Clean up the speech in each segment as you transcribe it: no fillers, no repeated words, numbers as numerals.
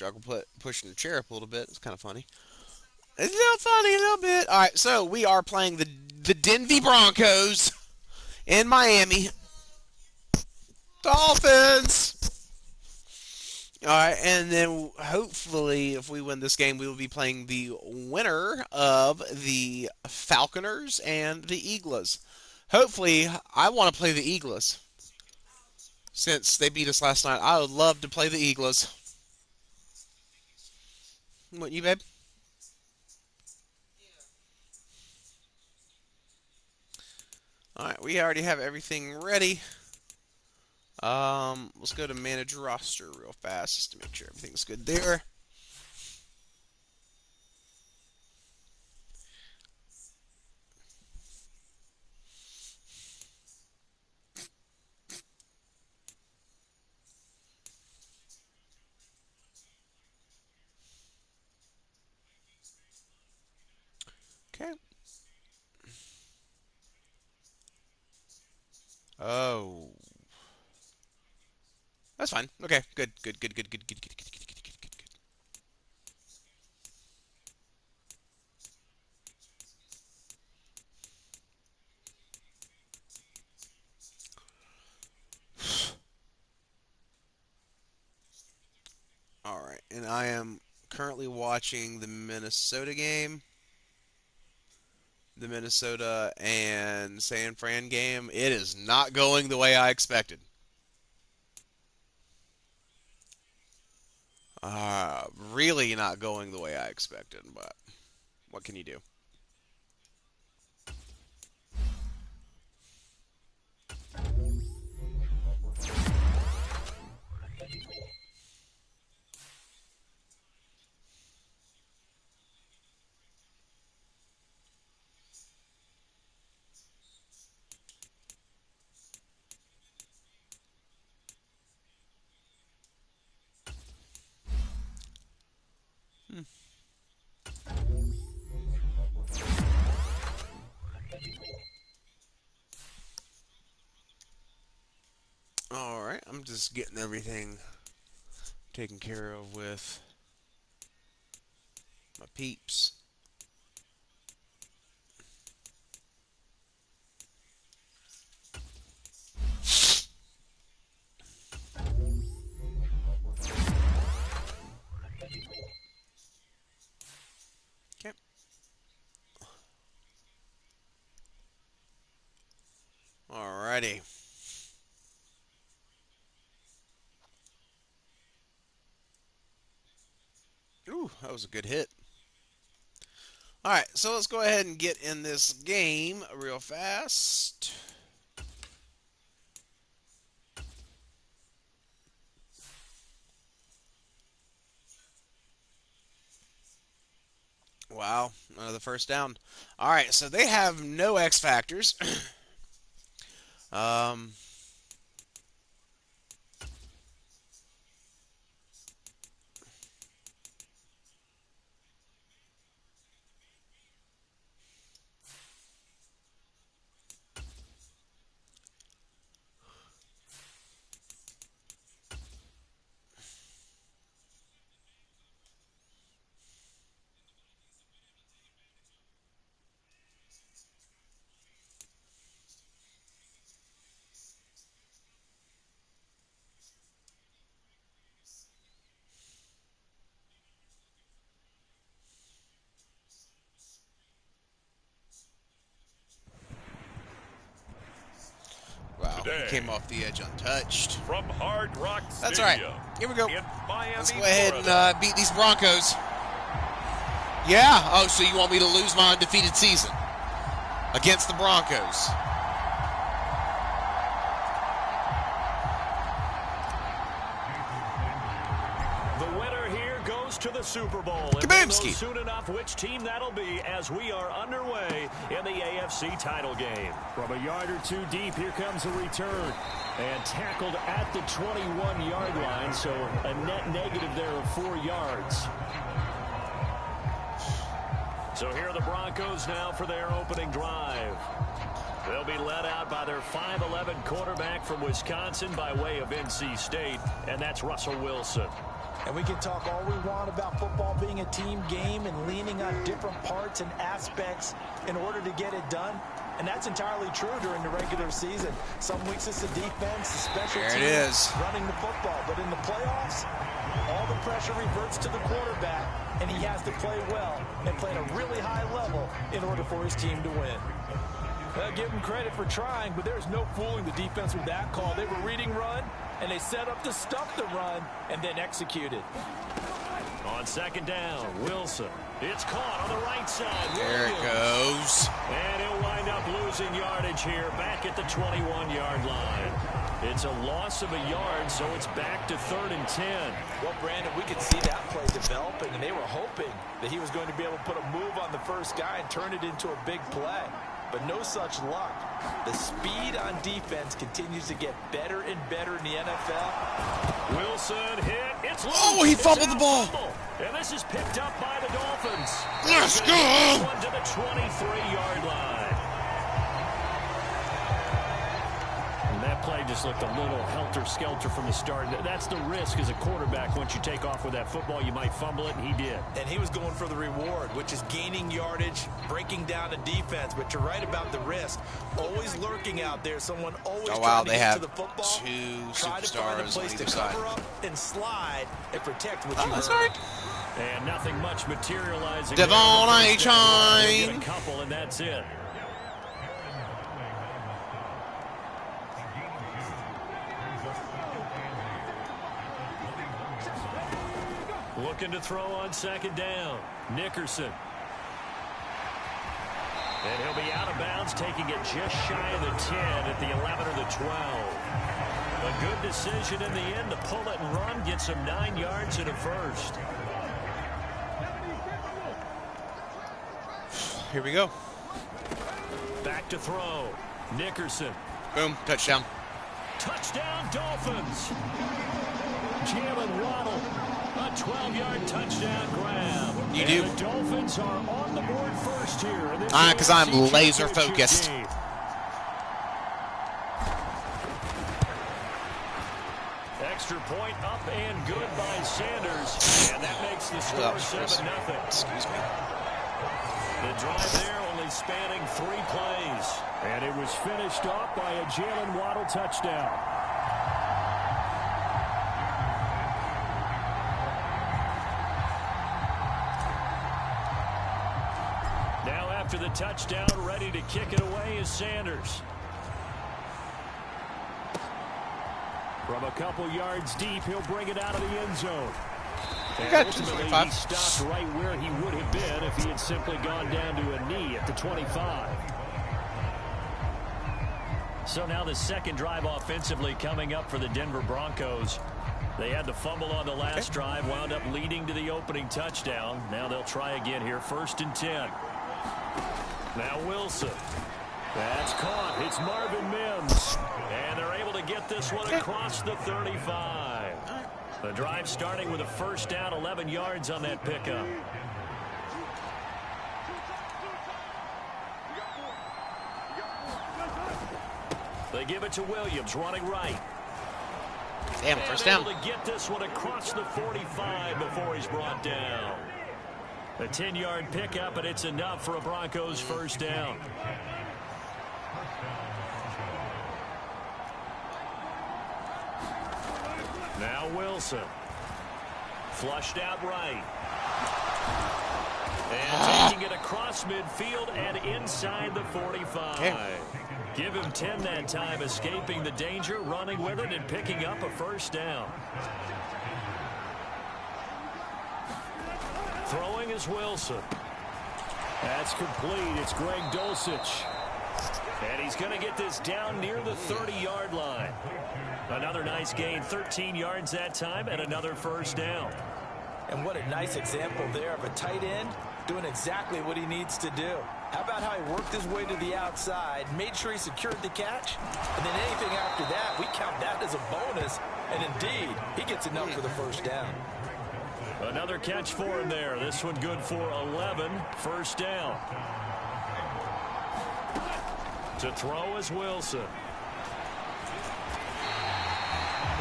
struggle pushing the chair up a little bit. It's kind of funny. It's a little funny, a little bit. All right, so we are playing the Denver Broncos in Miami. Dolphins. All right, and then hopefully, if we win this game, we will be playing the winner of the Falconers and the Eagles. Hopefully, I want to play the Eagles since they beat us last night. I would love to play the Eagles. What, you, babe? All right, we already have everything ready. Let's go to manage roster real fast just to make sure everything's good there. Okay. Oh. That's fine. Okay, good, good, good, good, good, good, good, good, good, good, good, good, good. All right, and I am currently watching the Minnesota game, the Minnesota and San Fran game. It is not going the way I expected. Really not going the way I expected, but what can you do? Hmm. All right, I'm just getting everything taken care of with my peeps. Okay. Alrighty. Ooh, that was a good hit. All right, so let's go ahead and get in this game real fast. Wow, another first down. All right, so they have no X factors. um, wow, he came off the edge untouched. From Hard Rock Stadium. That's all right. Here we go. Miami, Let's go ahead and Florida. beat these Broncos. Yeah. Oh, so you want me to lose my undefeated season against the Broncos? The winner here goes to the Super Bowl. And we'll know Kabamski. soon enough which team that'll be as we are underway in the AFC title game. From a yard or two deep, here comes a return. And tackled at the 21-yard line, so a net negative there of 4 yards. So here are the Broncos now for their opening drive. They'll be led out by their 5'11" quarterback from Wisconsin by way of NC State, and that's Russell Wilson. And we can talk all we want about football being a team game and leaning on different parts and aspects in order to get it done. And that's entirely true during the regular season. Some weeks it's the defense, the special teams, running the football. But in the playoffs, all the pressure reverts to the quarterback, and he has to play well and play at a really high level in order for his team to win. Give him credit for trying, but there's no fooling the defense with that call. They were reading run, and they set up to stuff the run and then executed. On second down, Wilson. It's caught on the right side. There it goes. And he'll wind up losing yardage here back at the 21-yard line. It's a loss of a yard, so it's back to 3rd and 10. Well, Brandon, we could see that play developing, and they were hoping that he was going to be able to put a move on the first guy and turn it into a big play. But no such luck. The speed on defense continues to get better and better in the NFL. Wilson hit. It's loose. Oh, he fumbled the ball. And this is picked up by the Dolphins. Let's go. One to the 23-yard line. And that play just looked a little helter-skelter from the start. That's the risk as a quarterback. Once you take off with that football, you might fumble it, and he did. And he was going for the reward, which is gaining yardage, breaking down a defense. But you're right about the risk. Always lurking out there. Someone always trying to get to the football. Two try to find a place to cover up and slide and protect what you heard. And nothing much materializing. Devon A-Chain. A couple, and that's it. Looking to throw on second down. Nickerson. And he'll be out of bounds, taking it just shy of the 10 at the 11 or the 12. A good decision in the end to pull it and run, get some 9 yards and a first. Here we go. Back to throw. Nickerson. Boom, touchdown. Touchdown, Dolphins. Jalen Waddle. A 12-yard touchdown grab. You do. And the Dolphins are on the board first here. Because I'm laser focused. Extra point up and good by Sanders. And that makes the score 7-0. Excuse me. The drive there only spanning 3 plays. And it was finished off by a Jalen Waddle touchdown. Now after the touchdown, ready to kick it away is Sanders. From a couple yards deep, he'll bring it out of the end zone. And ultimately, he stopped right where he would have been if he had simply gone down to a knee at the 25. So now the second drive offensively coming up for the Denver Broncos. They had the fumble on the last drive, wound up leading to the opening touchdown. Now they'll try again here, 1st and 10. Now Wilson. That's caught. It's Marvin Mims. And they're able to get this one across the 35. The drive starting with a first down, 11 yards on that pickup. They give it to Williams, running right. Damn, first down. Able to get this one across the 45 before he's brought down. A 10-yard pickup, and it's enough for a Broncos first down. Now Wilson. Flushed out right. And taking it across midfield and inside the 45. Okay. Give him 10 that time, escaping the danger, running with it, and picking up a first down. Throwing is Wilson. That's complete. It's Greg Dulcich. And he's going to get this down near the 30-yard line. Another nice gain, 13 yards that time, and another first down. And what a nice example there of a tight end doing exactly what he needs to do. How about how he worked his way to the outside, made sure he secured the catch, and then anything after that, we count that as a bonus, and indeed, he gets enough for the first down. Another catch for him there. This one good for 11, first down. To throw is Wilson.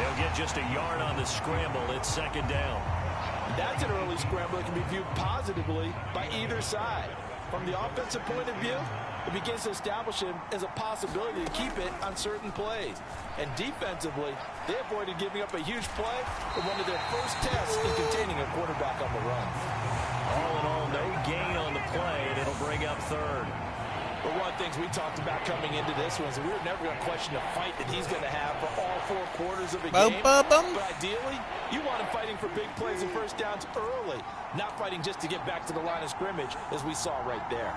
They'll get just a yard on the scramble. It's second down. That's an early scramble that can be viewed positively by either side. From the offensive point of view, it begins to establish him as a possibility to keep it on certain plays. And defensively, they avoided giving up a huge play for one of their first tests in containing a quarterback on the run. All in all, no gain on the play, and it'll bring up third. But one of the things we talked about coming into this one is that we were never going to question the fight that he's going to have for all 4 quarters of a game. But ideally, you want him fighting for big plays and first downs early, not fighting just to get back to the line of scrimmage, as we saw right there.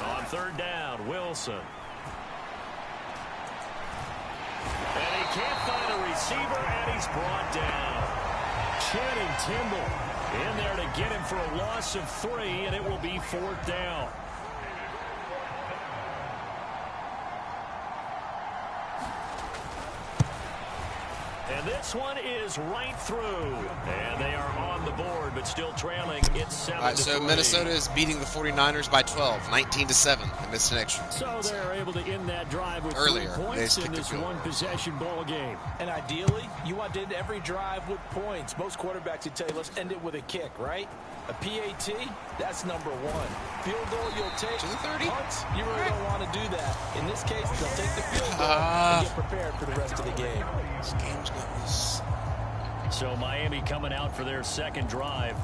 On third down, Wilson. And he can't find a receiver, and he's brought down. Channing Tindall in there to get him for a loss of 3, and it will be 4th down. And this one is right through. And they are on the board, but still trailing. It's 7-3. All right, so Minnesota is beating the 49ers by 12, 19-7. They missed an extra. So they're able to end that drive with earlier 3 points in this one-possession ball game. And ideally, you want to end every drive with points. Most quarterbacks would tell you, let's end it with a kick, right? A PAT, that's number 1. Field goal, you'll take. To the 30. Punts, you really don't want to do that. In this case, they'll take the field goal and get prepared for the rest of the game. This game's going to lose. So Miami coming out for their second drive.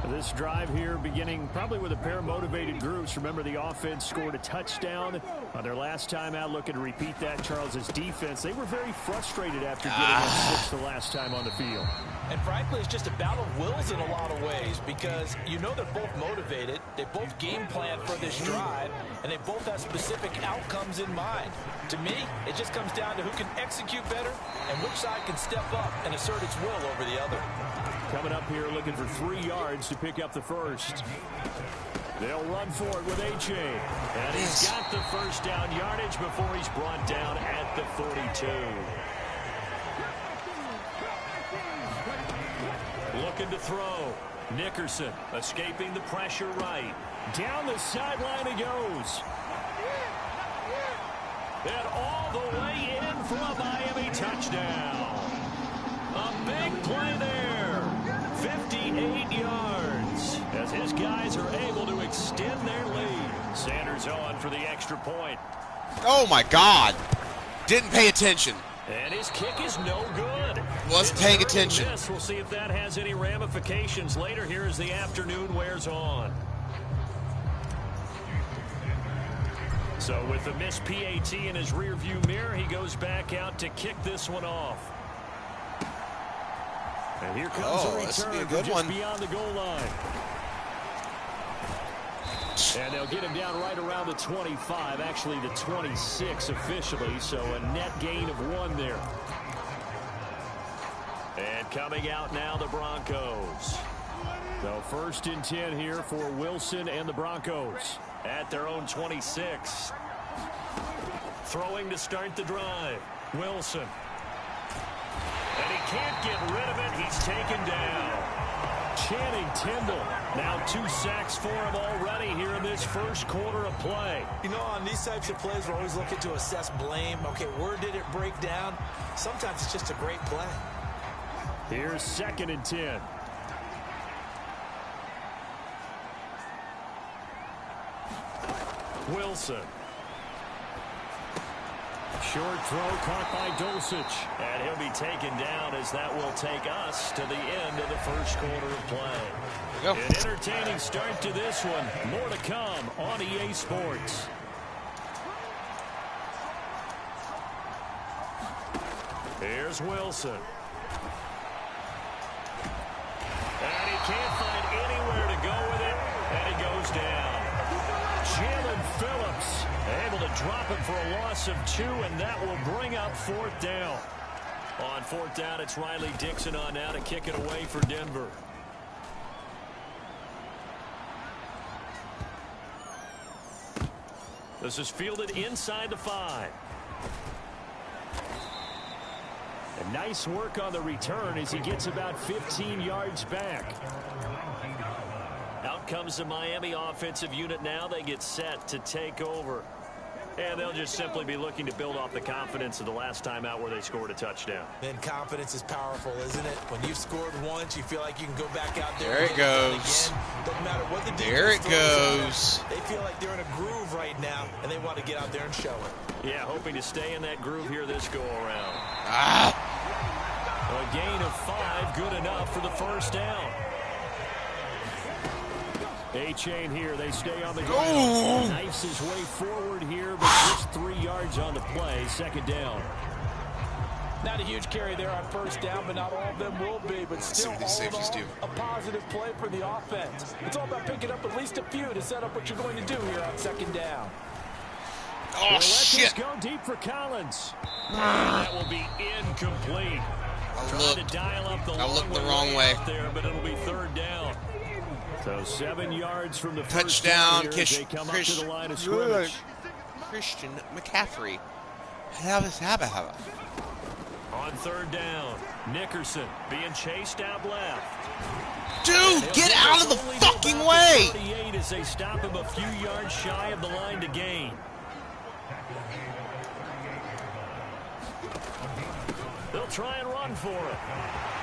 This drive here beginning probably with a pair of motivated groups. Remember, the offense scored a touchdown on their last time out. Looking to repeat that. Charles's defense, they were very frustrated after getting up 6 the last time on the field. And frankly, it's just a battle of wills in a lot of ways, because you know they're both motivated, they both game plan for this drive, and they both have specific outcomes in mind. To me, it just comes down to who can execute better and which side can step up and assert its will over the other. Coming up here looking for 3 yards to pick up the first. They'll run for it with A.J. And he's got the first down yardage before he's brought down at the 42. Looking to throw. Nickerson escaping the pressure right. Down the sideline he goes. And all the way in for a Miami touchdown. A big play there. 58 yards. As his guys are able to extend their lead. Sanders on for the extra point. Oh, my God. Didn't pay attention. And his kick is no good. Wasn't paying attention. We'll see if that has any ramifications later here as the afternoon wears on. So with the missed PAT in his rearview mirror, he goes back out to kick this one off. And here comes a return from just beyond the goal line. And they'll get him down right around the 25, actually the 26 officially, so a net gain of 1 there. And coming out now, the Broncos. So 1st and 10 here for Wilson and the Broncos at their own 26. Throwing to start the drive. Wilson. And he can't get rid of it. He's taken down. Channing Tindall. Now 2 sacks for him already here in this first quarter of play. You know, on these types of plays, we're always looking to assess blame. Okay, where did it break down? Sometimes it's just a great play. Here's 2nd and 10. Wilson. Short throw caught by Dulcich. And he'll be taken down as that will take us to the end of the first quarter of play. An entertaining start to this one. More to come on EA Sports. Here's Wilson. And he can't find anywhere to go with it. And he goes down. Jalen Phillips able to drop him for a loss of 2, and that will bring up 4th down. On 4th down, it's Riley Dixon on now to kick it away for Denver. This is fielded inside the 5. And nice work on the return as he gets about 15 yards back. Out comes the Miami offensive unit now. They get set to take over. And they'll just simply be looking to build off the confidence of the last time out where they scored a touchdown. Then confidence is powerful, isn't it? When you've scored once, you feel like you can go back out there. There it goes. Doesn't matter what the defense There it goes. They feel like they're in a groove right now, and they want to get out there and show it. Yeah, hoping to stay in that groove here this go-around. A gain of 5, good enough for the first down. A-chain here. They stay on the ground. Knifes his way forward here, but just 3 yards on the play. Second down. Not a huge carry there on first down, but not all of them will be. But still, all in all, a positive play for the offense. It's all about picking up at least a few to set up what you're going to do here on second down. Oh, shit. This go deep for Collins. That will be incomplete. Trying to dial up the wrong way out there, but it'll be third down. So 7 yards from the touchdown. They come up to the line of scrimmage. Christian McCaffrey. On third down, Nickerson being chased out left. Dude, get out of the fucking way! 38 as they stop him a few yards shy of the line to gain. They'll try and run for it.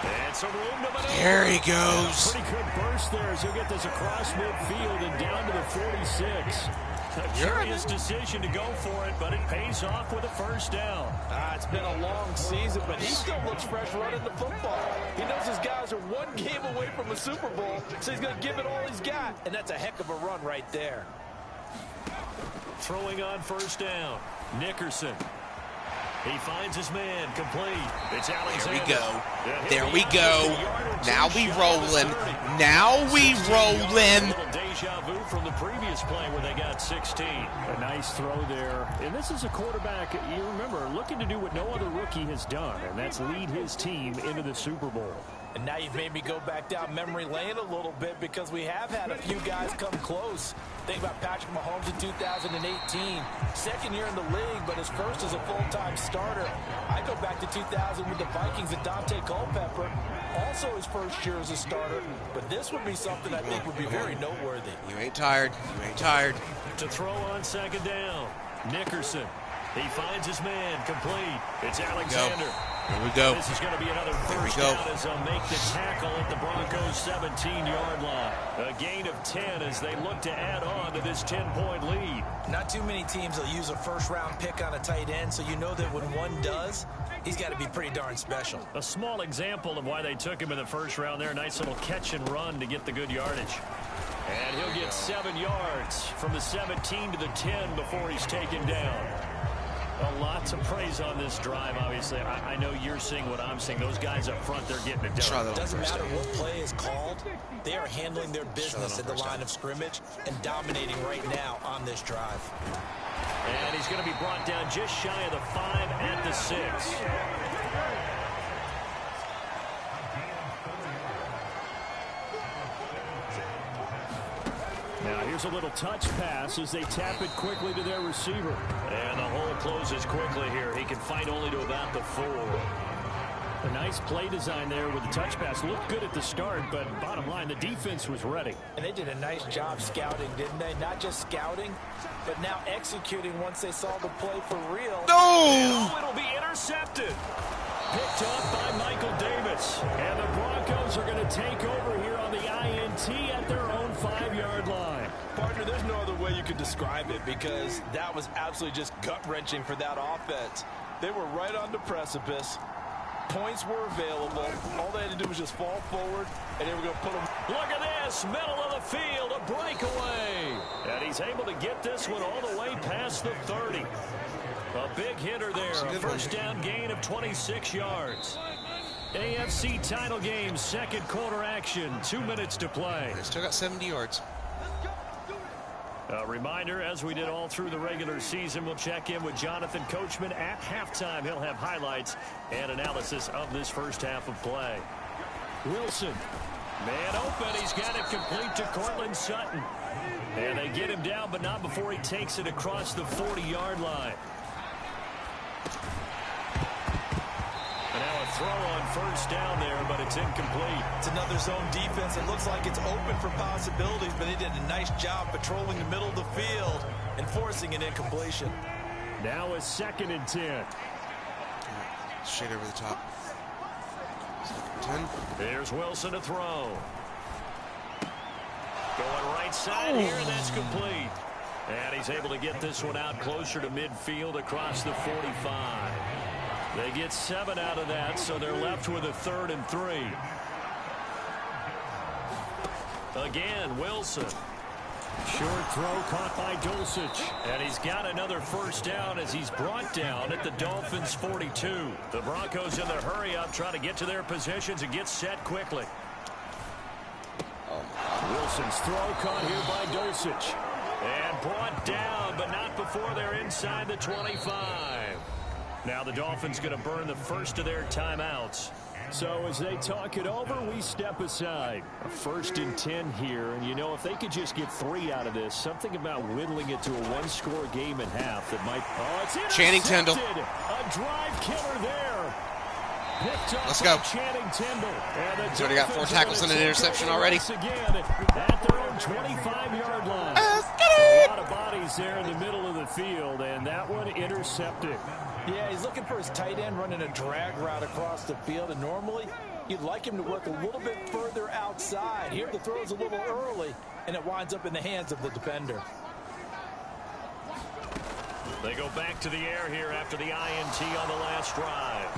And some room to maneuver. There he goes. Pretty good burst there as he'll get this across midfield and down to the 46. A curious decision to go for it, but it pays off with a first down. It's been a long season, but he still looks fresh running the football. He knows his guys are one game away from a Super Bowl, so he's going to give it all he's got, and that's a heck of a run right there. Throwing on first down, Nickerson. He finds his man, complete. It's Alexander. There we go. Now we rolling. Now we rolling. A little deja vu from the previous play where they got 16. A nice throw there. And this is a quarterback, you remember, looking to do what no other rookie has done, and that's lead his team into the Super Bowl. And now you've made me go back down memory lane a little bit because we have had a few guys come close. Think about Patrick Mahomes in 2018. Second year in the league, but his first as a full-time starter. I go back to 2000 with the Vikings and Dante Culpepper. Also his first year as a starter. But this would be something I think would be very noteworthy. You ain't tired. You ain't tired. To throw on second down, Nickerson. He finds his man, complete. It's Alexander. Here we go. This is going to be another first down as they'll make the tackle at the Broncos' 17-yard line. A gain of 10 as they look to add on to this 10-point lead. Not too many teams will use a first-round pick on a tight end, so you know that when one does, he's got to be pretty darn special. A small example of why they took him in the first round there. Nice little catch and run to get the good yardage. And he'll get 7 yards from the 17 to the 10 before he's taken down. A lot to praise on this drive, obviously. I know you're seeing what I'm seeing. Those guys up front, they're getting it done. It doesn't matter what play is called. They are handling their business at the line of scrimmage and dominating right now on this drive. And he's going to be brought down just shy of the 5 at the 6. Now here's a little touch pass as they tap it quickly to their receiver. And the hole closes quickly here. He can fight only to about the 4. A nice play design there with the touch pass. Looked good at the start, but bottom line, the defense was ready. And they did a nice job scouting, didn't they? Not just scouting, but now executing once they saw the play for real. No! It'll be intercepted. Picked up by Michael Davis. And the Broncos are going to take over here on the INT at their own 5-yard line. Partner, there's no other way you could describe it because that was absolutely just gut-wrenching for that offense. They were right on the precipice. Points were available. All they had to do was just fall forward, and they were going to put them. Look at this, middle of the field, a breakaway. And he's able to get this one all the way past the 30. A big hitter there, a first down gain of 26 yards. AFC title game, second quarter action, 2 minutes to play. They still got 70 yards. A reminder, as we did all through the regular season, we'll check in with Jonathan Coachman at halftime. He'll have highlights and analysis of this first half of play. Wilson, man open. He's got it complete to Cortland Sutton. And they get him down, but not before he takes it across the 40-yard line. And now a throw on first down there, but it's incomplete. It's another zone defense. It looks like it's open for possibilities, but they did a nice job patrolling the middle of the field and forcing an incompletion. Now a 2nd and 10. Straight over the top. 2nd and 10. Here's Wilson to throw. Going right side here, and that's complete. And he's able to get this one out closer to midfield across the 45. They get 7 out of that, so they're left with a 3rd and 3. Again, Wilson. Short throw caught by Dulcich. And he's got another 1st down as he's brought down at the Dolphins' 42. The Broncos in the hurry-up trying to get to their positions and get set quickly. Wilson's throw caught here by Dulcich. And brought down, but not before they're inside the 25. Now the Dolphins going to burn the first of their timeouts. So as they talk it over, we step aside. A 1st and 10 here, and you know, if they could just get 3 out of this, something about whittling it to a 1-score game at half that might... Oh, it's intercepted. Channing Tindall. A drive killer there. Picked up. Let's go. Channing Tindall. He's already got 4 tackles and an interception already. Again at their own 25-yard line. A lot of bodies there in the middle of the field, and that one intercepted. Yeah, he's looking for his tight end running a drag route across the field, and normally you'd like him to work a little bit further outside. Here the throw is a little early, and it winds up in the hands of the defender. They go back to the air here after the INT on the last drive.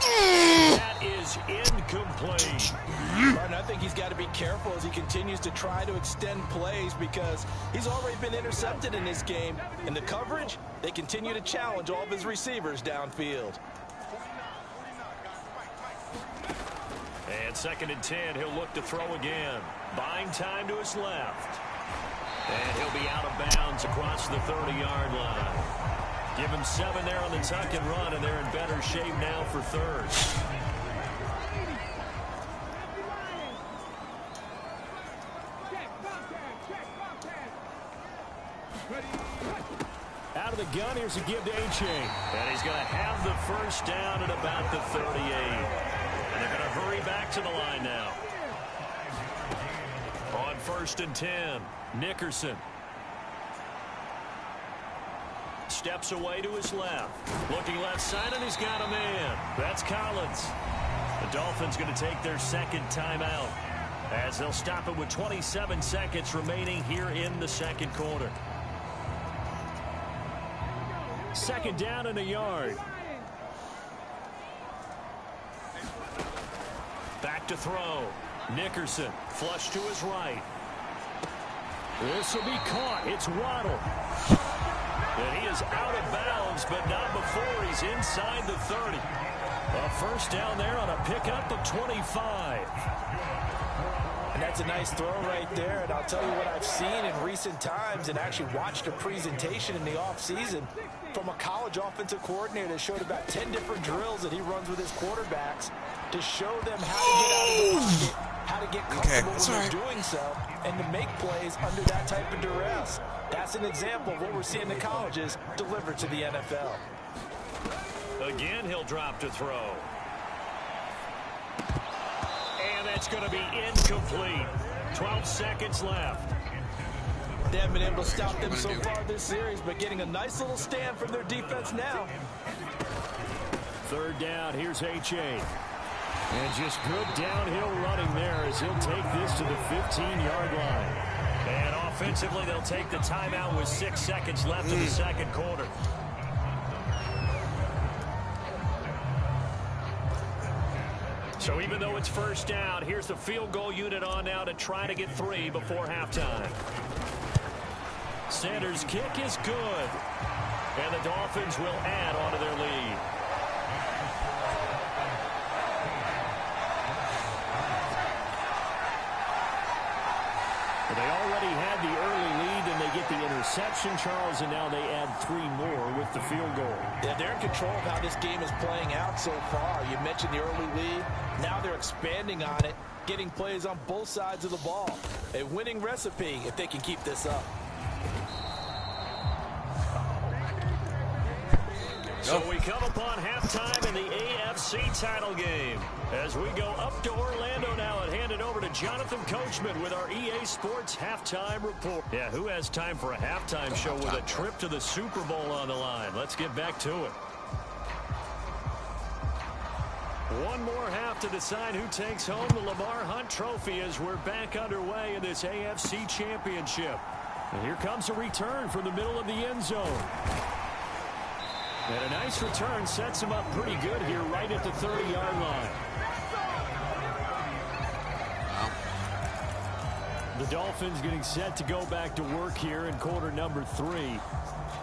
That is incomplete. And I think he's got to be careful as he continues to try to extend plays because he's already been intercepted in this game. In the coverage, they continue to challenge all of his receivers downfield. And 2nd and 10, he'll look to throw again. Buying time to his left. And he'll be out of bounds across the 30-yard line. Give him 7 there on the tuck and run, and they're in better shape now for 3rd. Out of the gun, here's a give to H.A. And he's going to have the 1st down at about the 38. And they're going to hurry back to the line now. On 1st and 10, Nickerson. Steps away to his left. Looking left side, and he's got a man. That's Collins. The Dolphins going to take their 2nd timeout as they'll stop it with 27 seconds remaining here in the 2nd quarter. 2nd down and a yard. Back to throw. Nickerson flush to his right. This will be caught. It's Waddle. And he is out of bounds, but not before he's inside the 30. A 1st down there on a pickup of 25. And that's a nice throw right there. And I'll tell you what I've seen in recent times and actually watched a presentation in the offseason from a college offensive coordinator that showed about 10 different drills that he runs with his quarterbacks to show them how to get out of the pocket, how to get comfortable when they're doing so, and to make plays under that type of duress. That's an example of what we're seeing the colleges deliver to the NFL. Again, he'll drop to throw. And that's going to be incomplete. 12 seconds left. They haven't been able to stop them so far this series, but getting a nice little stand from their defense now. 3rd down, here's H.A. And just good downhill running there as he'll take this to the 15-yard line. And offensively, they'll take the timeout with 6 seconds left in the 2nd quarter. So even though it's 1st down, here's the field goal unit on now to try to get 3 before halftime. Sanders' kick is good. And the Dolphins will add on to their lead. They already had the early lead, and they get the interception, Charles, and now they add 3 more with the field goal. Yeah, they're in control of how this game is playing out so far. You mentioned the early lead. Now they're expanding on it, getting plays on both sides of the ball. A winning recipe if they can keep this up. So we come upon halftime in the AFC title game as we go up to Orlando now and hand it over to Jonathan Coachman with our EA Sports halftime report. Yeah, who has time for a halftime show with a trip to the Super Bowl on the line? Let's get back to it. One more half to decide who takes home the Lamar Hunt Trophy as we're back underway in this AFC Championship. And here comes a return from the middle of the end zone. And a nice return sets him up pretty good here right at the 30-yard line. The Dolphins getting set to go back to work here in quarter number 3.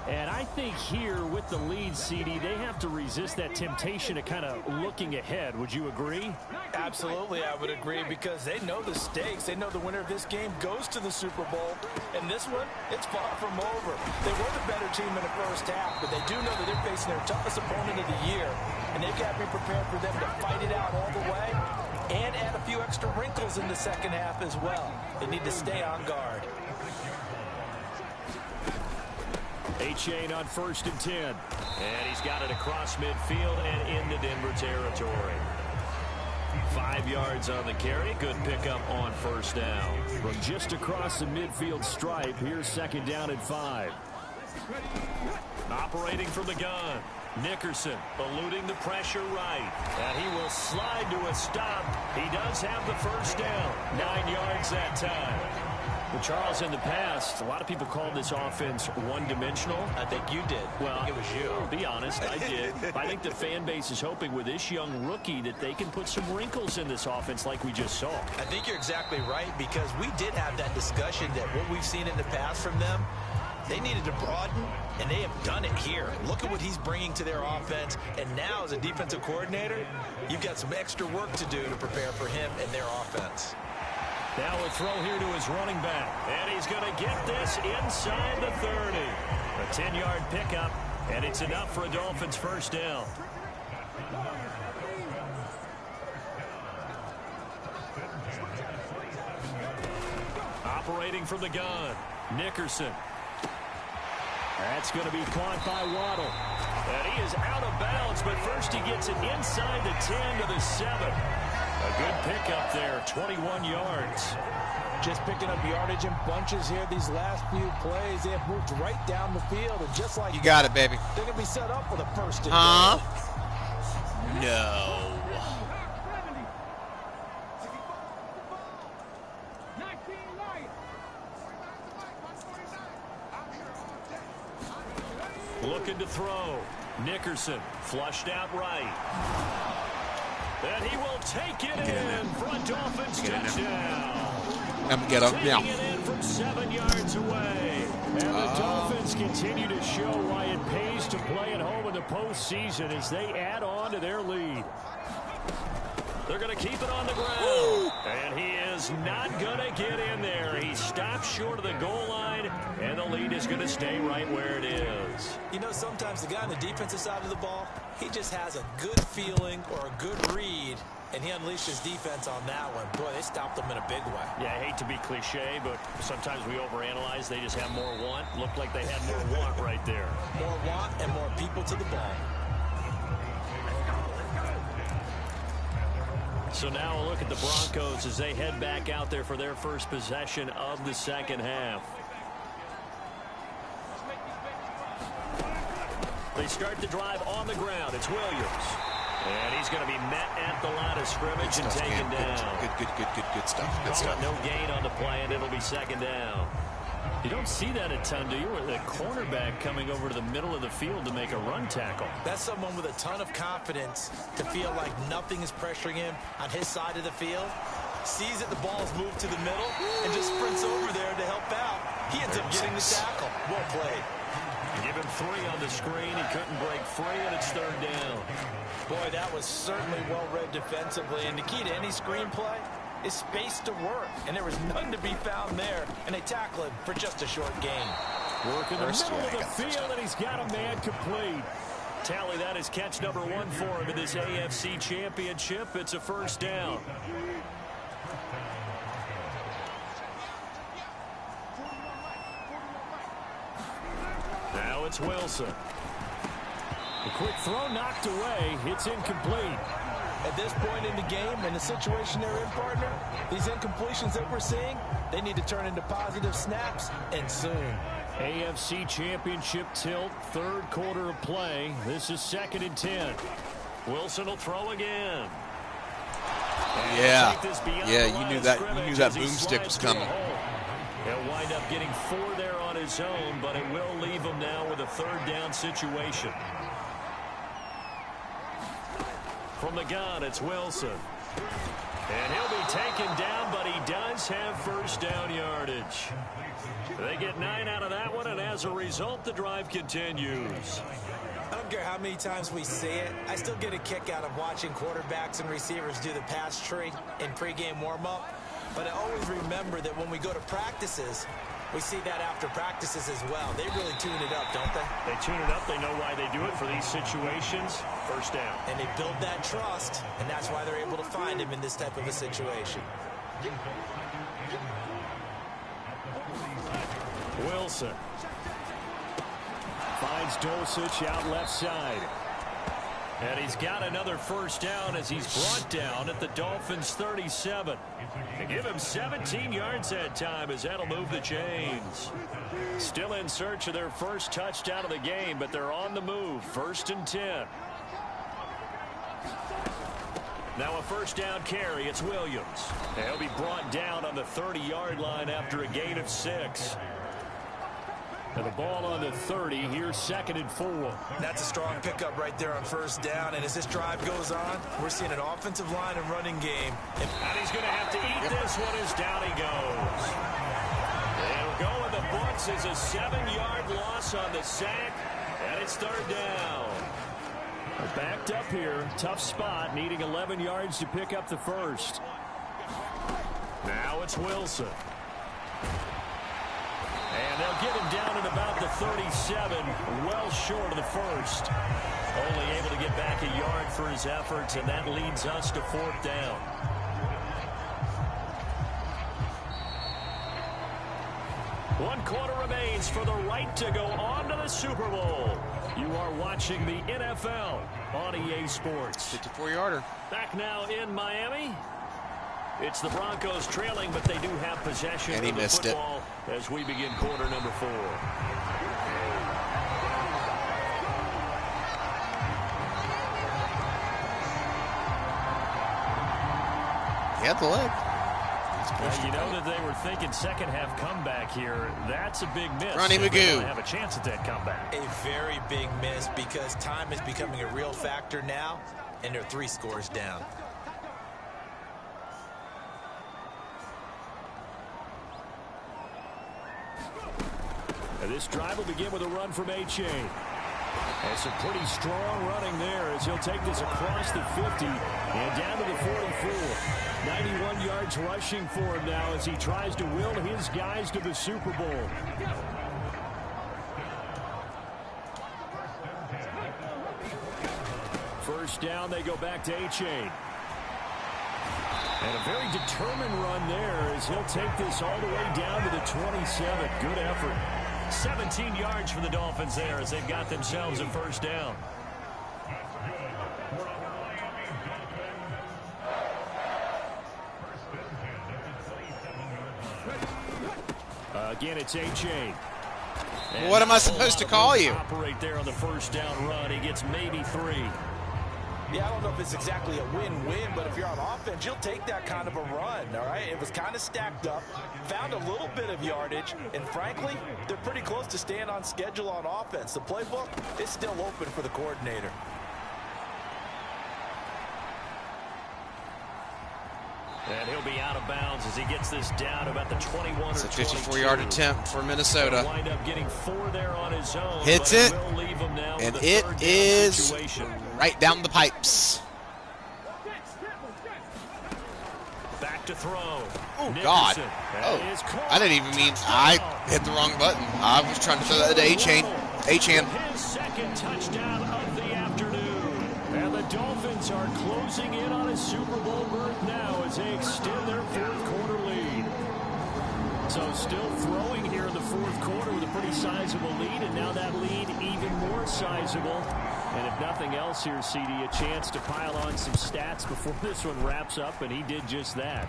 And I think here with the lead, CD, they have to resist that temptation of kind of looking ahead. Would you agree? Absolutely, I would agree, because they know the stakes. They know the winner of this game goes to the Super Bowl. And this one, it's far from over. They were the better team in the first half, but they do know that they're facing their toughest opponent of the year. And they've got to be prepared for them to fight it out all the way and add a few extra wrinkles in the second half as well. They need to stay on guard. A-Chain on 1st and 10. And he's got it across midfield and into Denver territory. 5 yards on the carry. Good pickup on 1st down. From just across the midfield stripe, here's 2nd down and 5. Operating from the gun. Nickerson eluding the pressure right. And he will slide to a stop. He does have the 1st down. 9 yards that time. Well, Charles, in the past, a lot of people called this offense one-dimensional. I think you did. Well, I think it was you. I'll be honest, I did. I think the fan base is hoping with this young rookie that they can put some wrinkles in this offense like we just saw. I think you're exactly right, because we did have that discussion that what we've seen in the past from them, they needed to broaden, and they have done it here. Look at what he's bringing to their offense, and now as a defensive coordinator, you've got some extra work to do to prepare for him and their offense. Now a throw here to his running back. And he's going to get this inside the 30. A 10-yard pickup, and it's enough for a Dolphins 1st down. Operating from the gun, Nickerson. That's going to be caught by Waddle. And he is out of bounds, but first he gets it inside the 10 to the 7. A good pickup there, 21 yards. Just picking up yardage in bunches here these last few plays. They have moved right down the field, and just like You got it, baby. they're going to be set up with a 1st and Huh? goal. No. Looking to throw. Nickerson flushed out right. And he will take it in for a Dolphins touchdown. Get him. Taking it in from 7 yards away. And the Dolphins continue to show why it pays to play at home in the postseason as they add on to their lead. They're going to keep it on the ground. Woo! And he is not going to get in there. He stops short of the goal line, and the lead is going to stay right where it is. You know, sometimes the guy on the defensive side of the ball, he just has a good feeling or a good read, and he unleashed his defense on that one. Boy, they stopped them in a big way. Yeah, I hate to be cliche, but sometimes we overanalyze. They just have more want. Looked like they had more want right there. More want and more people to the ball. So now a look at the Broncos as they head back out there for their first possession of the second half. They start the drive on the ground. It's Williams. And he's going to be met at the line of scrimmage and taken down. Good stuff. Good Call stuff. it no gain on the play, and it'll be 2nd down. You don't see that a ton, do you? Where the cornerback coming over to the middle of the field to make a run tackle. That's someone with a ton of confidence to feel like nothing is pressuring him on his side of the field. Sees that the ball is moved to the middle and just sprints over there to help out. He ends up getting the tackle. Well played. Give him 3 on the screen. He couldn't break free, and it's 3rd down. Boy, that was certainly well read defensively. And the key to any screenplay is space to work. And there was none to be found there. And they tackle him for just a short gain. Work in the middle of the field, and he's got a man complete. Tally, that is catch number 1 for him in this AFC Championship. It's a 1st down. Now it's Wilson. A quick throw knocked away. It's incomplete. At this point in the game, in the situation they're in, partner, these incompletions that we're seeing, they need to turn into positive snaps, and soon. AFC Championship tilt, third quarter of play. This is 2nd and 10. Wilson will throw again. Yeah, you knew that boomstick was coming. He'll wind up getting 4 there on his own, but it will leave him now with a 3rd down situation. From the gun, it's Wilson. And he'll be taken down, but he does have first down yardage. They get 9 out of that one, and as a result, the drive continues. I don't care how many times we see it. I still get a kick out of watching quarterbacks and receivers do the pass tree in pregame warm-up. But I always remember that when we go to practices, we see that after practices as well. They really tune it up, don't they? They tune it up. They know why they do it for these situations. First down. And they build that trust, and that's why they're able to find him in this type of a situation. Wilson finds Dulcich out left side. And he's got another first down as he's brought down at the Dolphins' 37. They give him 17 yards that time as that'll move the chains. Still in search of their first touchdown of the game, but they're on the move. 1st and 10. Now a first down carry. It's Williams. He'll be brought down on the 30-yard line after a gain of 6. And the ball on the 30. Here's 2nd and 4. That's a strong pickup right there on first down. And as this drive goes on, we're seeing an offensive line and running game. And he's going to have to eat this one as down he goes. They'll go in the books as a 7-yard loss on the sack. And it's 3rd down. They're backed up here. Tough spot. Needing 11 yards to pick up the first. Now it's Wilson. And they'll get him down at about the 37, well short of the first. Only able to get back a yard for his efforts, and that leads us to 4th down. One quarter remains for the right to go on to the Super Bowl. You are watching the NFL on EA Sports. 54-yarder. Back now in Miami. It's the Broncos trailing, but they do have possession and he of the missed football as we begin quarter number 4. He had the leg. You know that they were thinking second half comeback here. That's a big miss. Ronnie They Magoo. don't have a chance at that comeback. A very big miss because time is becoming a real factor now, and they're 3 scores down. This drive will begin with a run from A-Chain. And some pretty strong running there as he'll take this across the 50 and down to the 44. 91 yards rushing for him now as he tries to will his guys to the Super Bowl. First down, they go back to A-Chain. And a very determined run there as he'll take this all the way down to the 27. Good effort. 17 yards for the Dolphins there as they've got themselves a first down. Again, it's A-Chain. What am I supposed to call you? Operate there on the first down run. He gets maybe 3. Yeah, I don't know if it's exactly a win-win, but if you're on offense, you'll take that kind of a run, all right? It was kind of stacked up, found a little bit of yardage, and frankly, they're pretty close to staying on schedule on offense. The playbook is still open for the coordinator. And he'll be out of bounds as he gets this down about the 21 It's or a 22. 54-yard attempt for Minnesota. He'll wind up getting 4 there on his own. Hits but it, will leave him now and with a it third down is situation. right down the pipes. Back to throw. Oh, God. Oh, I didn't even mean I hit the wrong button. I was trying to throw that to A-Chain. A-Chain. His second touchdown of the afternoon. And the Dolphins are closing in on a Super Bowl berth now as they extend their fourth quarter lead. So still throwing here in the fourth quarter with a pretty sizable lead, and now that lead even more sizable And if nothing else here, CD, a chance to pile on some stats before this one wraps up, and he did just that.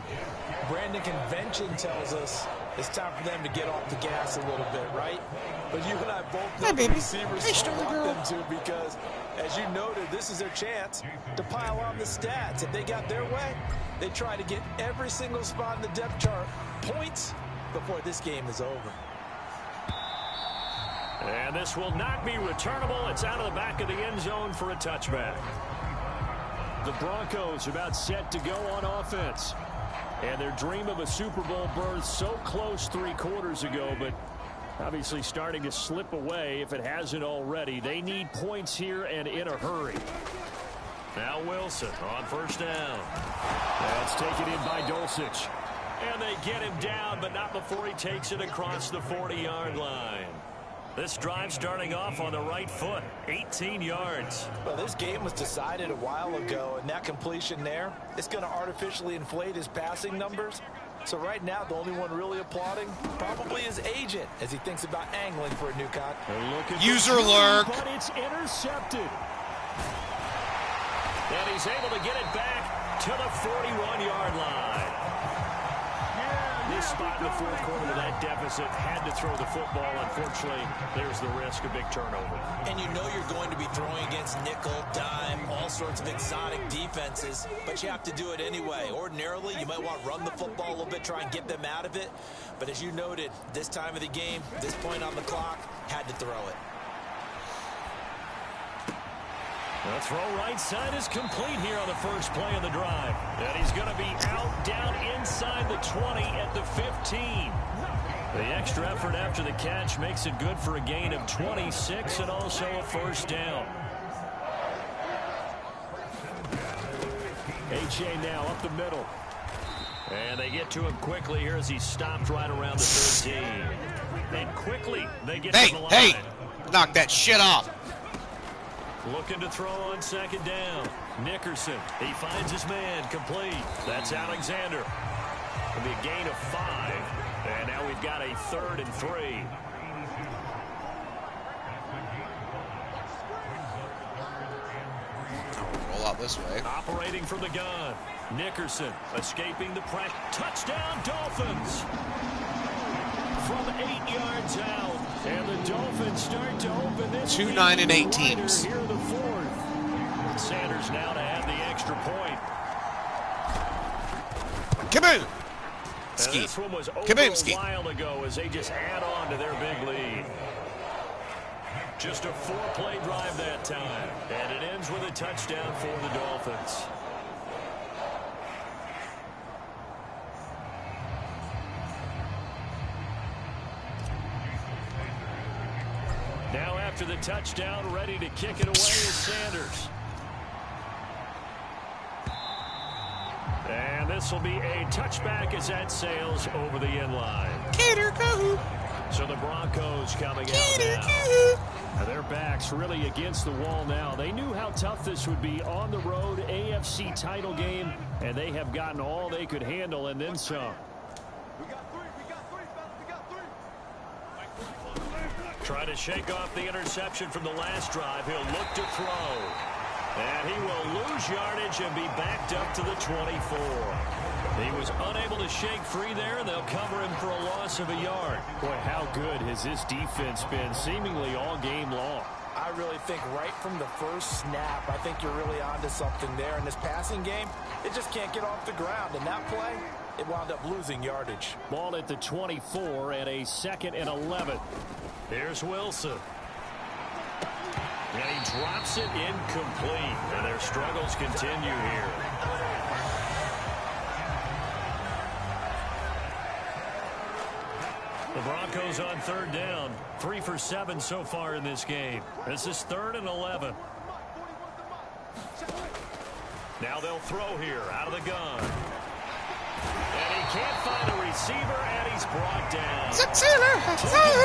Brandon, convention tells us it's time for them to get off the gas a little bit, right? But you and I both know the receivers don't want them to, because, as you noted, this is their chance to pile on the stats. If they got their way, they try to get every single spot in the depth chart points before this game is over. And this will not be returnable. It's out of the back of the end zone for a touchback. The Broncos about set to go on offense. And their dream of a Super Bowl berth so close 3 quarters ago, but obviously starting to slip away if it hasn't already. They need points here and in a hurry. Now Wilson on first down. That's taken in by Dulcich. And they get him down, but not before he takes it across the 40-yard line. This drive starting off on the right foot, 18 yards. Well, this game was decided a while ago, and that completion there, it's going to artificially inflate his passing numbers. So right now, the only one really applauding probably his agent as he thinks about angling for a new contract. User lurk. But it's intercepted. And he's able to get it back to the 41-yard line. This spot in the fourth quarter with that deficit, had to throw the football. Unfortunately, there's the risk of big turnover. And you know you're going to be throwing against nickel, dime, all sorts of exotic defenses, but you have to do it anyway. Ordinarily, you might want to run the football a little bit, try and get them out of it. But as you noted, this time of the game, this point on the clock, had to throw it. The throw right side is complete here on the first play of the drive. And he's going to be out down inside the 20 at the 15. The extra effort after the catch makes it good for a gain of 26 and also a first down. H.A. now up the middle. And they get to him quickly here as he stopped right around the 13. And quickly they get to the line. Hey, knock that shit off. Looking to throw on second down. Nickerson, he finds his man, complete. That's Alexander. It'll be a gain of 5. And now we've got a 3rd and 3. Roll out this way. Operating from the gun. Nickerson escaping the pressure. Touchdown, Dolphins! From 8 yards out. And the Dolphins start to open this 2, 9, and 8 teams. Here the 4th. Sanders now to add the extra point. Kaboom! And this one was over Kaboom, a while ago as they just add on to their big lead. Just a 4-play drive that time. And it ends with a touchdown for the Dolphins. Now after the touchdown, ready to kick it away is Sanders. And this will be a touchback as that sails over the end line. So the Broncos coming out now. Their backs really against the wall now. They knew how tough this would be on the road, AFC title game, and they have gotten all they could handle and then some. Try to shake off the interception from the last drive. He'll look to throw. And he will lose yardage and be backed up to the 24. He was unable to shake free there, and they'll cover him for a loss of a yard. Boy, how good has this defense been seemingly all game long? I really think right from the first snap, I think you're really onto something there. In this passing game, it just can't get off the ground. And that play, it wound up losing yardage. Ball at the 24 and a 2nd and 11. Here's Wilson. And he drops it incomplete. And their struggles continue here. The Broncos on 3rd down. 3 for 7 so far in this game. This is 3rd and 11. Now they'll throw here out of the gun. And he can't find a receiver, and he's brought down. Taken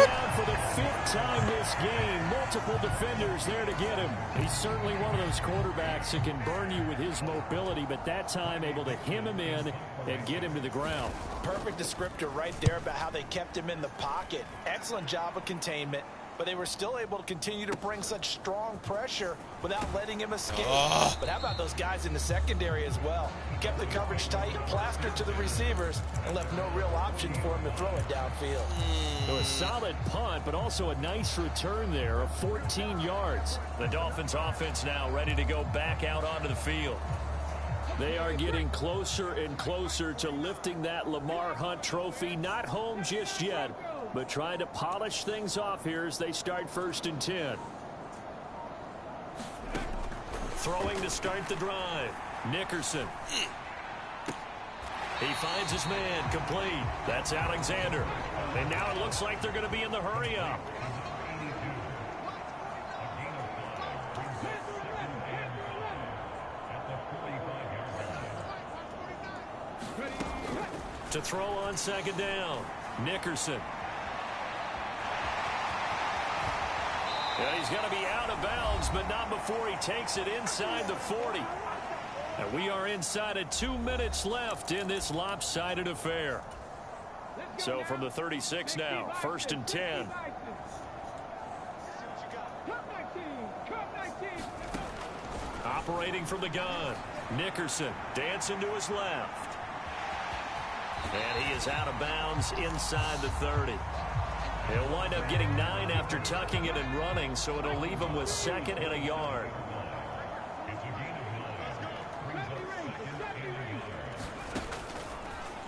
down for the 5th time this game. Multiple defenders there to get him. He's certainly one of those quarterbacks that can burn you with his mobility, but that time able to hem him in and get him to the ground. Perfect descriptor right there about how they kept him in the pocket. Excellent job of containment. but they were still able to continue to bring such strong pressure without letting him escape. But how about those guys in the secondary as well? Kept the coverage tight, plastered to the receivers, and left no real options for him to throw it downfield. So a solid punt, but also a nice return there of 14 yards. The Dolphins offense now ready to go back out onto the field. They are getting closer and closer to lifting that Lamar Hunt trophy. Not home just yet, but trying to polish things off here as they start 1st and 10. Throwing to start the drive. Nickerson. He finds his man, complete. That's Alexander. And now it looks like they're going to be in the hurry up. To throw on 2nd down. Nickerson. Yeah, he's going to be out of bounds, but not before he takes it inside the 40. And we are inside of 2 minutes left in this lopsided affair. So from the 36 now, 1st and 10. Operating from the gun. Nickerson dancing to his left. And he is out of bounds inside the 30. He'll wind up getting 9 after tucking it and running, so it'll leave him with 2nd and a yard.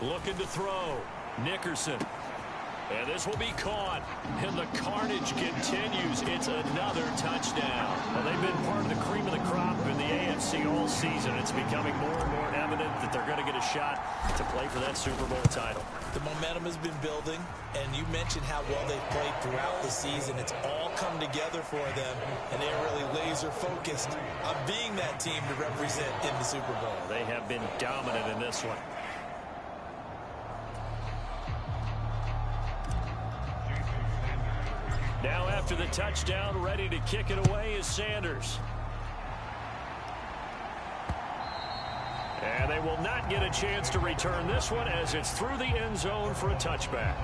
Looking to throw. Nickerson. And this will be caught. And the carnage continues. It's another touchdown. Well, they've been part of the cream of the crop in the AFC all season. It's becoming more and more evident that they're going to get a shot to play for that Super Bowl title. The momentum has been building, and you mentioned how well they've played throughout the season. It's all come together for them, and they're really laser focused on being that team to represent in the Super Bowl. They have been dominant in this one. Now after the touchdown, ready to kick it away is Sanders. And they will not get a chance to return this one as it's through the end zone for a touchback.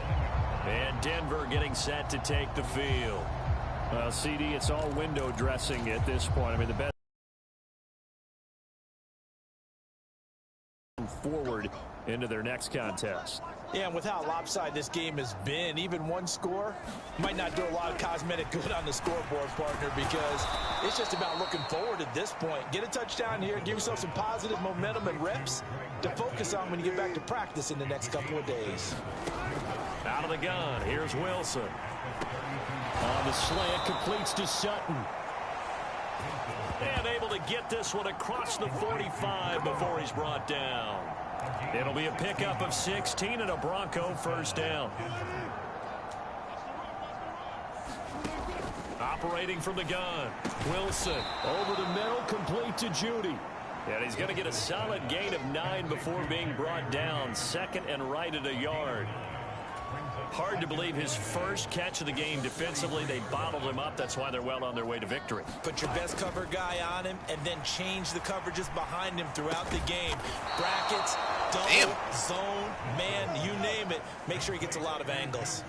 And Denver getting set to take the field. Well, CD, it's all window dressing at this point. I mean, the best forward into their next contest. Yeah, and with how lopsided this game has been, even one score might not do a lot of cosmetic good on the scoreboard, partner, because it's just about looking forward at this point. Get a touchdown here, give yourself some positive momentum and reps to focus on when you get back to practice in the next couple of days. Out of the gun, here's Wilson. On the slant, completes to Sutton. And able to get this one across the 45 before he's brought down. It'll be a pickup of 16 and a Bronco 1st down. Operating from the gun. Wilson over the middle, complete to Judy. And he's going to get a solid gain of 9 before being brought down. 2nd and right at a yard. Hard to believe his first catch of the game defensively. They bottled him up. That's why they're well on their way to victory. Put your best cover guy on him and then change the coverages behind him throughout the game. Brackets, double, zone, man, you name it. Make sure he gets a lot of angles.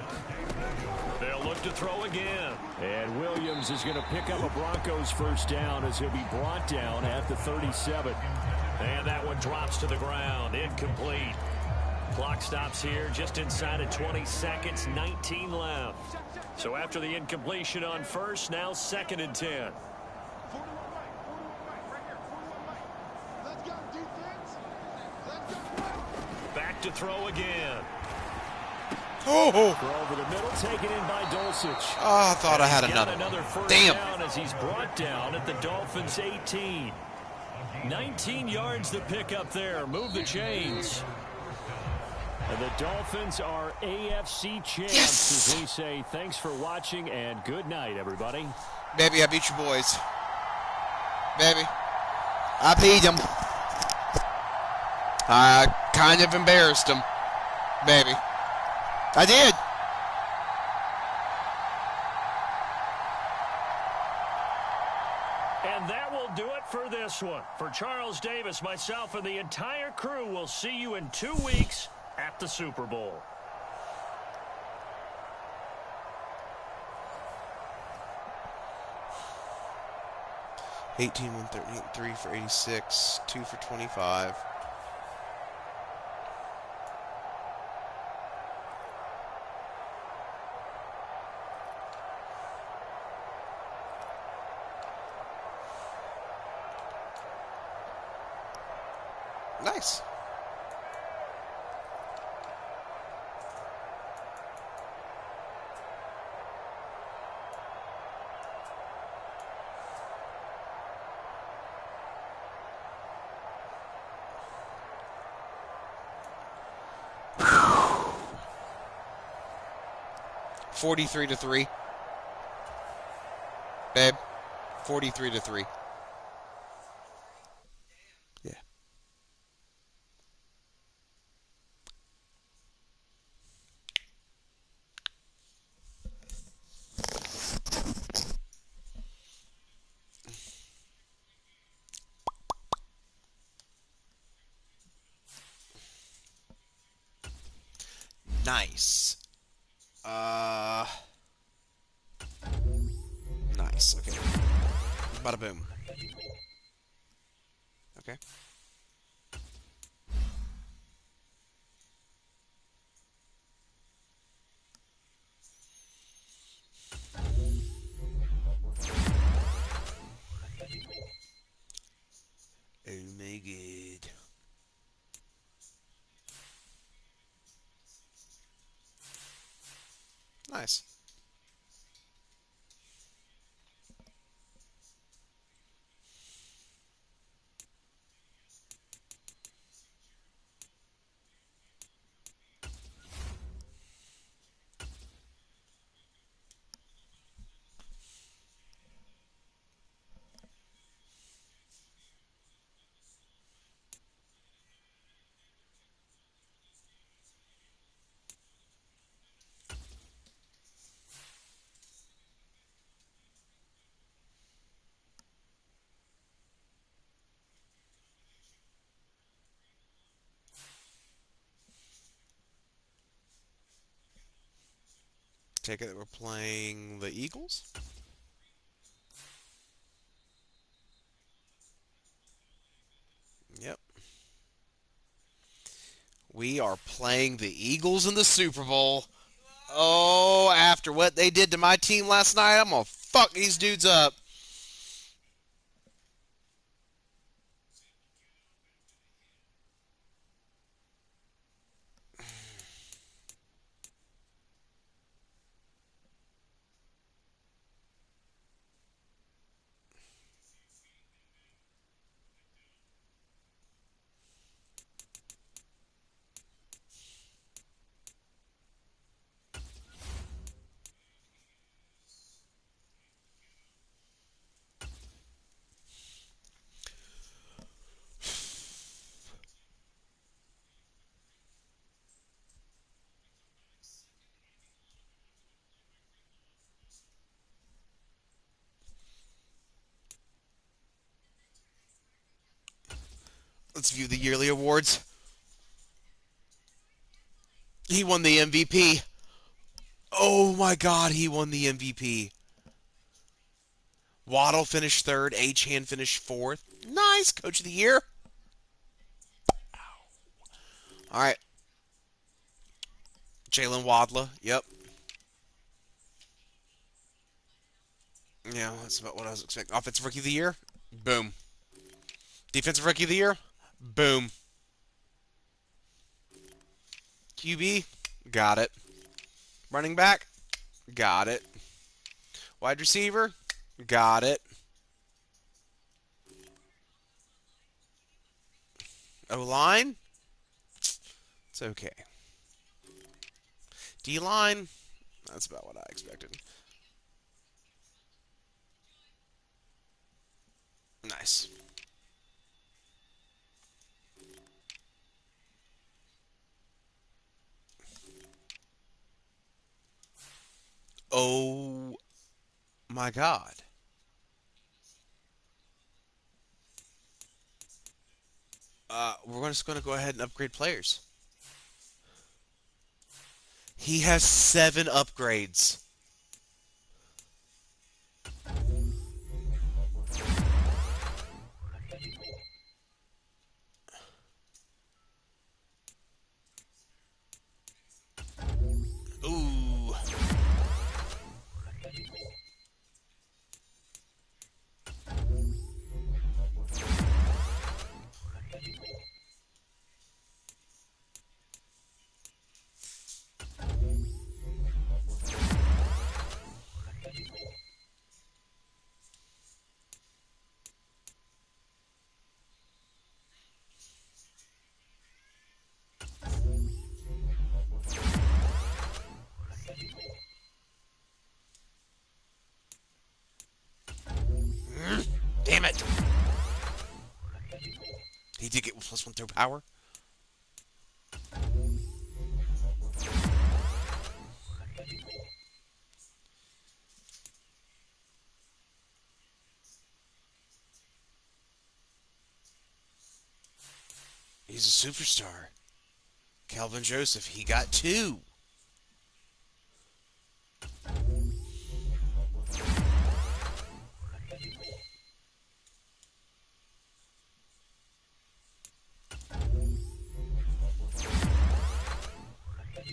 They'll look to throw again. And Williams is going to pick up a Broncos 1st down as he'll be brought down at the 37. And that one drops to the ground. Incomplete. Clock stops here just inside of 20 seconds, 19 left. So after the incompletion on 1st, now 2nd and 10. Back to throw again. Oh, Throw over the middle, taken in by Dulcich. I thought I had another first Damn. down as he's brought down at the Dolphins 18. 19 yards to pick up there. Move the chains. And the Dolphins are AFC champs, Yes! as we say. Thanks for watching, and good night, everybody. Baby, I beat you boys. Baby, I beat them. I kind of embarrassed them. Baby, I did. And that will do it for this one. For Charles Davis, myself, and the entire crew, we'll see you in 2 weeks at the Super Bowl. 18, 113, 3 for 86, 2 for 25. Nice. Whew. 43-3. Babe. 43-3. Yeah. Nice. Nice. Okay. Bada boom. Okay. Oh my god. Nice. Take it that we're playing the Eagles. Yep. We are playing the Eagles in the Super Bowl. Oh, after what they did to my team last night, I'm going to fuck these dudes up. Let's view the yearly awards. He won the MVP. Oh my God, he won the MVP. Waddle finished third. Achane finished fourth. Nice. Coach of the year. All right. Jalen Wadler. Yep. Yeah, that's about what I was expecting. Offensive Rookie of the Year. Boom. Defensive Rookie of the Year. Boom. QB. Got it. Running back. Got it. Wide receiver. Got it. O-line. It's okay. D-line. That's about what I expected. Nice. Oh my God. We're just going to go ahead and upgrade players. He has 7 upgrades. throw power. He's a superstar. Calvin Joseph, he got two.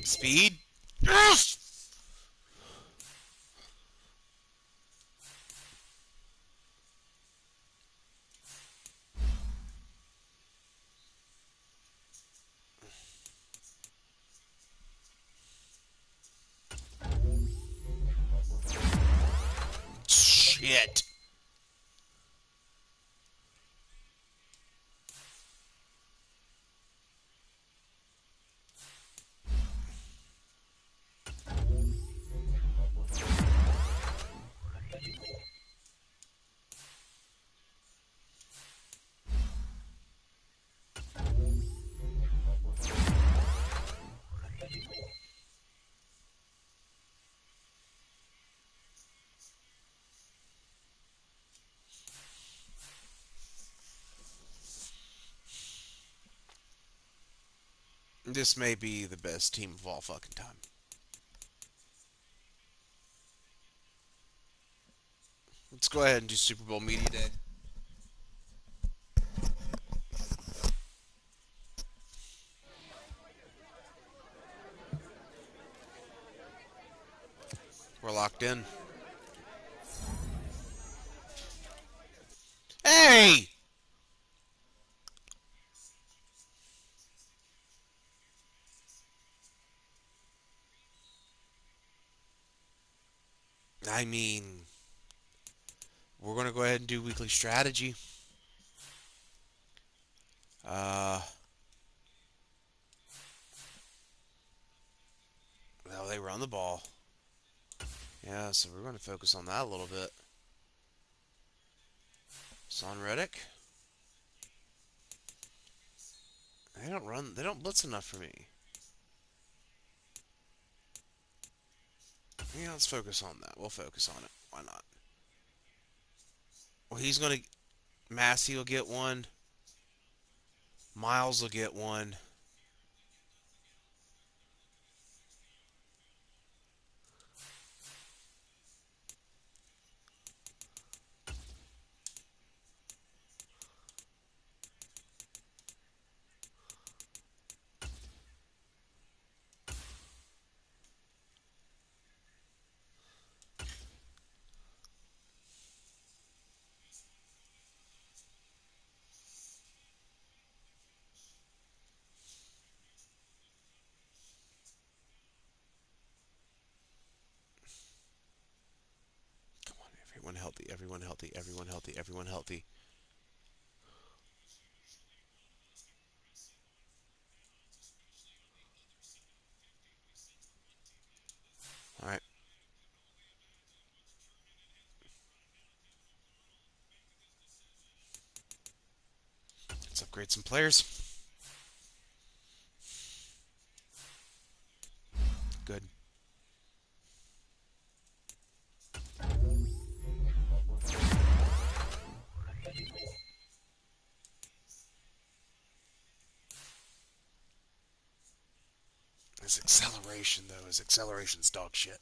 Speed. Shit. This may be the best team of all fucking time. Let's go ahead and do Super Bowl Media Day. We're locked in. Hey! I mean, we're going to go ahead and do weekly strategy. Uh, well, they run the ball. Yeah, so we're going to focus on that a little bit. Son Reddick. They don't blitz enough for me. Yeah, let's focus on that. We'll focus on it. Why not? Well, he's going to, Massey will get one. Miles will get one. Come on, everyone healthy, everyone healthy, everyone healthy, everyone healthy. All right, let's upgrade some players. Good. His acceleration, though, his acceleration's dog shit.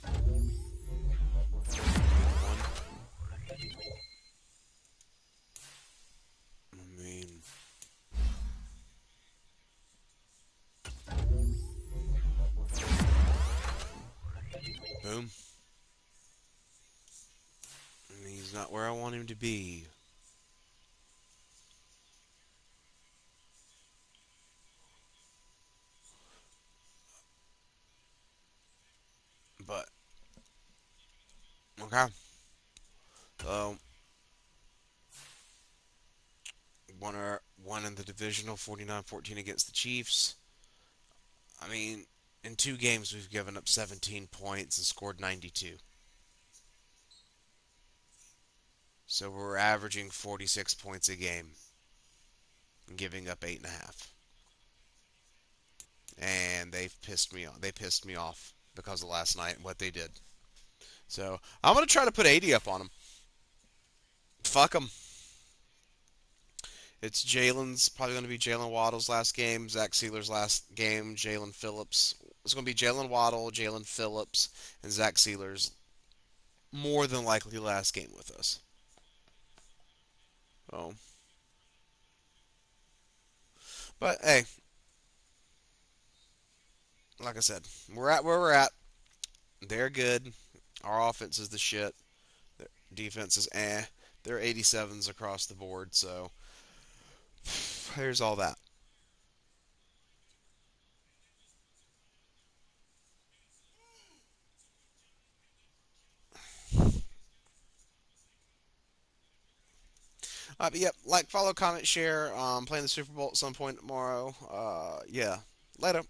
One. I mean, boom. I mean, he's not where I want him to be. But, okay. So, one in the divisional, 49-14 against the Chiefs. I mean, in two games, we've given up 17 points and scored 92. So we're averaging 46 points a game and giving up 8.5. And they've pissed me off. They pissed me off because of last night and what they did. So I'm gonna try to put 80 up on them. Fuck them. It's Jalen's probably going to be Jalen Waddle's last game, Zach Sealer's last game, Jalen Phillips. It's going to be Jalen Waddle, Jalen Phillips, and Zach Sealer's more than likely last game with us. Oh, but hey, like I said, we're at where we're at. They're good. Our offense is the shit. Their defense is eh. They're 87s across the board. So there's all that. But yep, like, follow, comment, share. Playing the Super Bowl at some point tomorrow. Yeah, later.